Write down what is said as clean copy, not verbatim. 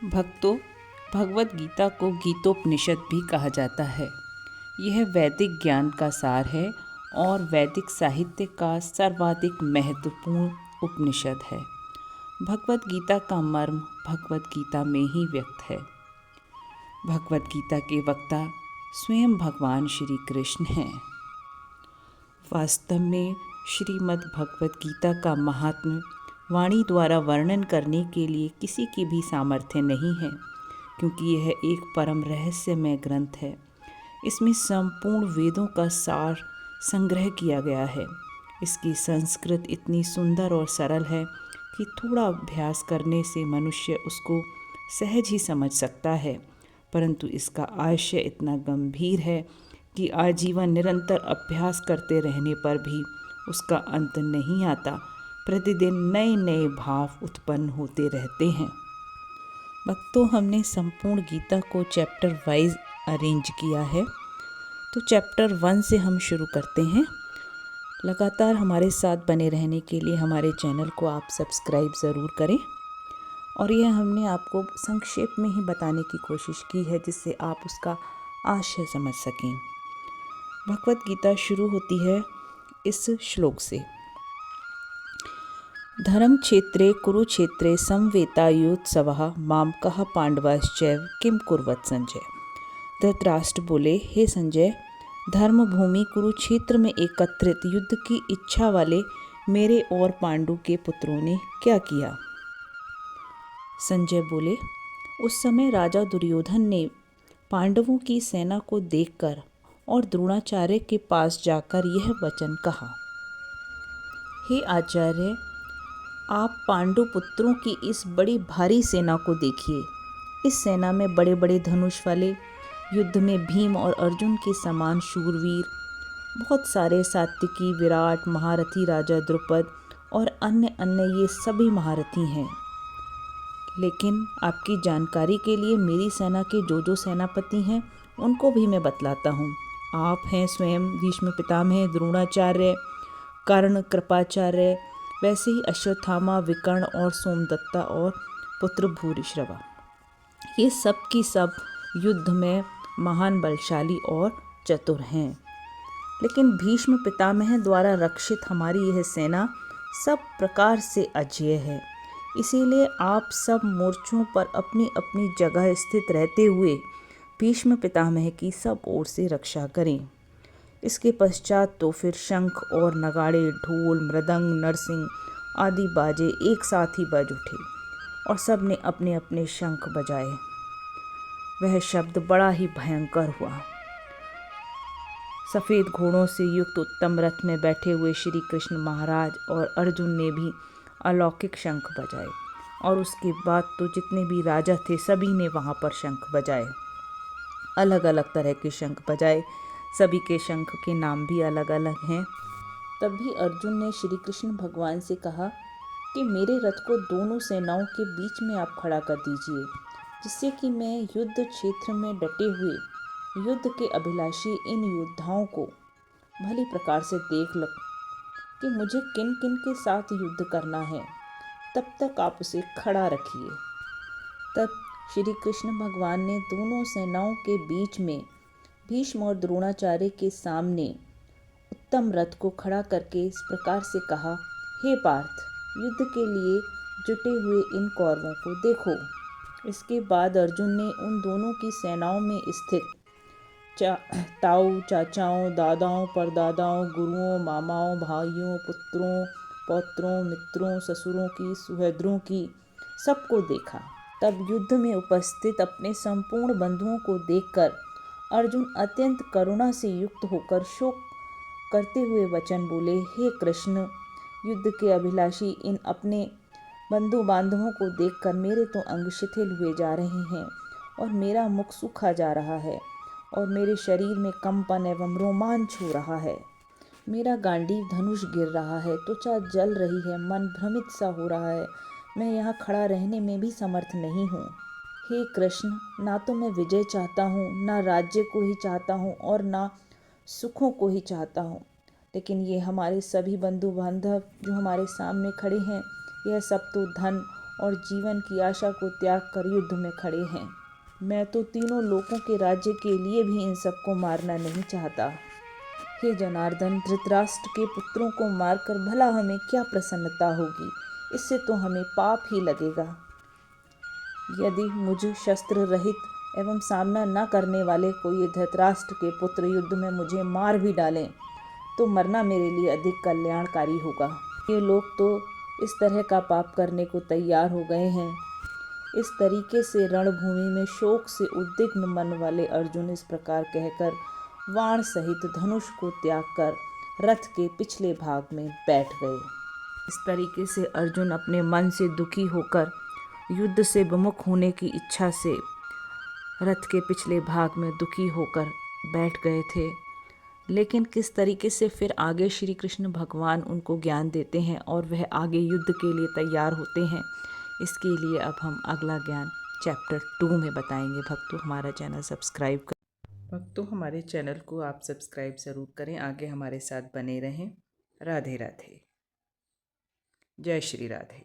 भक्तों, भगवत गीता को गीतोपनिषद भी कहा जाता है। यह वैदिक ज्ञान का सार है और वैदिक साहित्य का सर्वाधिक महत्वपूर्ण उपनिषद है। भगवत गीता का मर्म भगवत गीता में ही व्यक्त है। भगवत गीता के वक्ता स्वयं भगवान श्री कृष्ण हैं। वास्तव में श्रीमद् भगवत गीता का महात्म्य वाणी द्वारा वर्णन करने के लिए किसी की भी सामर्थ्य नहीं है, क्योंकि यह एक परम रहस्यमय ग्रंथ है। इसमें संपूर्ण वेदों का सार संग्रह किया गया है। इसकी संस्कृत इतनी सुंदर और सरल है कि थोड़ा अभ्यास करने से मनुष्य उसको सहज ही समझ सकता है, परंतु इसका आशय इतना गंभीर है कि आजीवन निरंतर अभ्यास करते रहने पर भी उसका अंत नहीं आता। प्रतिदिन नए नए भाव उत्पन्न होते रहते हैं। भक्तों, हमने संपूर्ण गीता को चैप्टर वाइज अरेंज किया है, तो चैप्टर 1 से हम शुरू करते हैं। लगातार हमारे साथ बने रहने के लिए हमारे चैनल को आप सब्सक्राइब ज़रूर करें। और यह हमने आपको संक्षेप में ही बताने की कोशिश की है, जिससे आप उसका आशय समझ सकें। भगवत गीता शुरू होती है इस श्लोक से। धर्म क्षेत्रे कुरुक्षेत्रे समवेतायुत्सवः मामकः पांडवाश्चैव किम कुर्वत संजय। धृतराष्ट्र बोले, हे संजय, धर्म भूमि कुरुक्षेत्र में एकत्रित युद्ध की इच्छा वाले मेरे और पांडु के पुत्रों ने क्या किया। संजय बोले, उस समय राजा दुर्योधन ने पांडवों की सेना को देखकर और द्रोणाचार्य के पास जाकर यह वचन कहा, हे आचार्य, आप पांडु पुत्रों की इस बड़ी भारी सेना को देखिए। इस सेना में बड़े बड़े धनुष वाले, युद्ध में भीम और अर्जुन के समान शूरवीर, बहुत सारे सात्विकी, विराट, महारथी राजा द्रुपद और अन्य अन्य ये सभी महारथी हैं। लेकिन आपकी जानकारी के लिए मेरी सेना के जो सेनापति हैं उनको भी मैं बतलाता हूँ। आप हैं स्वयं भीष्म पितामह, द्रोणाचार्य, कर्ण, कृपाचार्य, वैसे ही अश्वत्थामा, विकर्ण और सोमदत्ता और पुत्र भूरिश्रवा। ये सब की सब युद्ध में महान बलशाली और चतुर हैं। लेकिन भीष्म पितामह द्वारा रक्षित हमारी यह सेना सब प्रकार से अजेय है। इसीलिए आप सब मोर्चों पर अपनी अपनी जगह स्थित रहते हुए भीष्म पितामह की सब ओर से रक्षा करें। इसके पश्चात तो फिर शंख और नगाड़े, ढोल, मृदंग, नरसिंह आदि बाजे एक साथ ही बज उठे और सब ने अपने अपने शंख बजाए। वह शब्द बड़ा ही भयंकर हुआ। सफ़ेद घोड़ों से युक्त उत्तम रथ में बैठे हुए श्री कृष्ण महाराज और अर्जुन ने भी अलौकिक शंख बजाए, और उसके बाद तो जितने भी राजा थे सभी ने वहाँ पर शंख बजाए। अलग अलग तरह के शंख बजाए, सभी के शंख के नाम भी अलग अलग हैं। तभी अर्जुन ने श्री कृष्ण भगवान से कहा कि मेरे रथ को दोनों सेनाओं के बीच में आप खड़ा कर दीजिए, जिससे कि मैं युद्ध क्षेत्र में डटे हुए युद्ध के अभिलाषी इन योद्धाओं को भली प्रकार से देख लूं कि मुझे किन किन के साथ युद्ध करना है। तब तक आप उसे खड़ा रखिए। तब श्री कृष्ण भगवान ने दोनों सेनाओं के बीच में भीष्म और द्रोणाचार्य के सामने उत्तम रथ को खड़ा करके इस प्रकार से कहा, हे पार्थ, युद्ध के लिए जुटे हुए इन कौरवों को देखो। इसके बाद अर्जुन ने उन दोनों की सेनाओं में स्थित ताऊ, चाचाओं, दादाओं, परदादाओं, गुरुओं, मामाओं, भाइयों, पुत्रों, पौत्रों, मित्रों, ससुरों की, सुहृदों की, सबको देखा। तब युद्ध में उपस्थित अपने संपूर्ण बंधुओं को देखकर अर्जुन अत्यंत करुणा से युक्त होकर शोक करते हुए वचन बोले, हे कृष्ण, युद्ध के अभिलाषी इन अपने बंधु बांधवों को देखकर मेरे तो अंग शिथिल हुए जा रहे हैं और मेरा मुख सूखा जा रहा है और मेरे शरीर में कंपन एवं रोमांच हो रहा है। मेरा गांडीव धनुष गिर रहा है, त्वचा जल रही है, मन भ्रमित सा हो रहा है। मैं यहाँ खड़ा रहने में भी समर्थ नहीं हूँ। हे कृष्ण, ना तो मैं विजय चाहता हूँ, ना राज्य को ही चाहता हूँ और ना सुखों को ही चाहता हूँ। लेकिन ये हमारे सभी बंधु बांधव जो हमारे सामने खड़े हैं, यह सब तो धन और जीवन की आशा को त्याग कर युद्ध में खड़े हैं। मैं तो तीनों लोकों के राज्य के लिए भी इन सबको मारना नहीं चाहता। हे जनार्दन, धृतराष्ट्र के पुत्रों को मारकर भला हमें क्या प्रसन्नता होगी? इससे तो हमें पाप ही लगेगा। यदि मुझ शस्त्र रहित एवं सामना न करने वाले कोई धृतराष्ट्र के पुत्र युद्ध में मुझे मार भी डालें तो मरना मेरे लिए अधिक कल्याणकारी होगा। ये लोग तो इस तरह का पाप करने को तैयार हो गए हैं। इस तरीके से रणभूमि में शोक से उद्विग्न मन वाले अर्जुन इस प्रकार कहकर वाण सहित धनुष को त्याग कर रथ के पिछले भाग में बैठ गए। इस तरीके से अर्जुन अपने मन से दुखी होकर युद्ध से विमुख होने की इच्छा से रथ के पिछले भाग में दुखी होकर बैठ गए थे। लेकिन किस तरीके से फिर आगे श्री कृष्ण भगवान उनको ज्ञान देते हैं और वह आगे युद्ध के लिए तैयार होते हैं, इसके लिए अब हम अगला ज्ञान चैप्टर 2 में बताएंगे। भक्तों, हमारा चैनल सब्सक्राइब कर भक्तों हमारे चैनल को आप सब्सक्राइब ज़रूर करें, आगे हमारे साथ बने रहें। राधे राधे। जय श्री राधे।